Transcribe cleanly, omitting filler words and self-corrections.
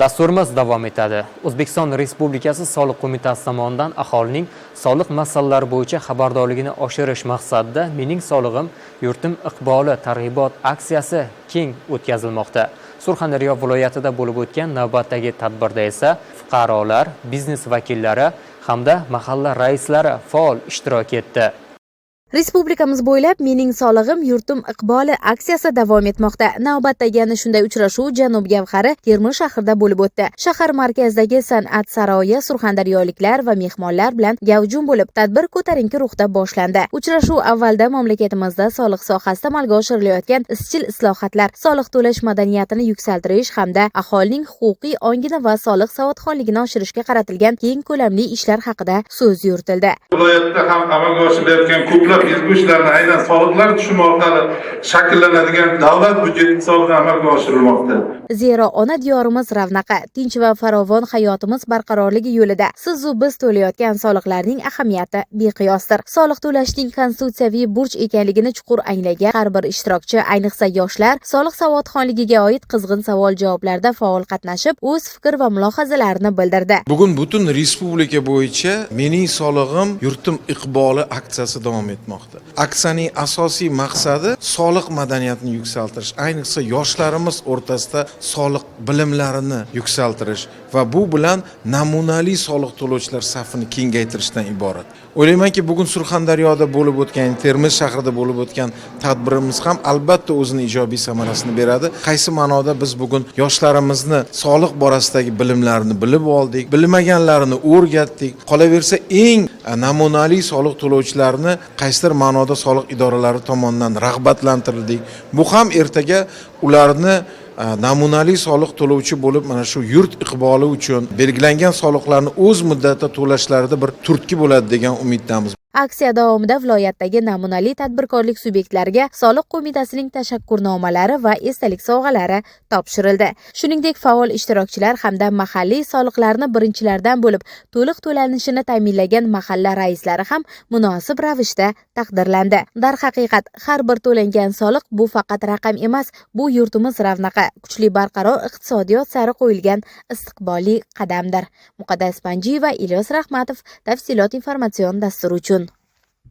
Dasturimiz davom etadi. O'zbekiston Respublikasi Soliq qo'mitasi tomonidan aholining soliq masalalari bo'yicha xabardorligini oshirish maqsadida Mening solig'im, yurtim iqboli targ'ibot aksiyasi keng o'tkazilmoqda. Surxondaryo viloyatida bo'lib o'tgan navbatdagi tadbirda esa fuqarolar, biznes vakillari hamda mahalla raislari faol ishtirok etdi. Respublikamiz bo'ylab Mening solig'im, yurtim iqboli aksiyasi davom etmoqda. Navbatdagi ana shunday uchrashuv Janub Gavhari Termiz shahrida bo'lib o'tdi. Shahar markazidagi san'at saroyi surxondaryoliklar va mehmonlar bilan gavjum bo'lib, tadbir ko'tarinki ruhda boshlandi. Uchrashuv avvalda mamlakatimizda soliq sohasida amalga oshirilayotgan izchil islohotlar, soliq to'lash madaniyatini yuksaltirish hamda aholining huquqiy ongini va soliq savodxonligini oshirishga qaratilgan keng ko'lamli ishlar haqida so'z yuritildi. Viloyatda ham amalga oshirilayotgan ko'plab ezgu ishlarni aynan soliqlar tushumi orqali shakllanadigan davlat byudjeti hisobidan amalga oshirilmoqda. Zero ona diyorimiz ravnaqa, tinch va farovon hayotimiz barqarorligi yo'lida siz u biz to'layotgan soliqlarning ahamiyati beqiyosdir. Soliq to'lashning konstitutsiyaviy burch ekanligini chuqur anglagan har bir ishtirokchi, ayniqsa yoshlar, soliq savodxonligiga oid qizg'in savol-javoblarda faol qatnashib, o'z fikr va mulohazalarini bildirdi. Bugun butun respublika bo'yicha Mening solig'im, yurtim iqboli aksiyasi davom etmoqda. Aksiyaning asosiy maqsadi soliq madaniyatini yuksaltirish, ayniqsa yoshlarimiz o'rtasida soliq bilimlarini yuksaltirish va bu bilan namunali soliq to'lovchilar safini kengaytirishdan iborat. O'ylaymanki, bugun Surxondaryoda bo'lib o'tgan, Termiz shahrida bo'lib o'tgan tadbirimiz ham albatta o'zining ijobiy samarasini beradi. Qaysi ma'noda biz bugun yoshlarimizni soliq borasidagi bilimlarini bilib oldik, bilmaganlarini o'rgatdik. Qolaversa eng namunali soliq to'lovchilarni qaysidir ma'noda soliq idoralari tomonidan rag'batlantirdik. Bu ham ertaga ularni namunali soliq to'lovchi bo'lib, mana shu yurt iqboli uchun belgilangan soliqlarni o'z muddatida to'lashlarida bir turtki bo'ladi degan umiddamiz. Aksiya davomida viloyatdagi namunali tadbirkorlik subyektlariga soliq qo'mitasining tashakkurnomalari va esdalik sovg'alari topshirildi. Shuningdek, faol ishtirokchilar hamda mahalliy soliqlarni birinchilardan bo'lib to'liq to'lanishini ta'minlagan mahalla raislari ham munosib ravishda taqdirlandi. Darhaqiqat, har bir to'langan soliq bu faqat raqam emas, bu yurtimiz ravnaqa, kuchli barqaror iqtisodiyot sari qo'yilgan istiqbolli qadamdir. Muqaddas Panjiyeva, Ilyos Rahmatov, tafsilot informatsion dasturi uchun.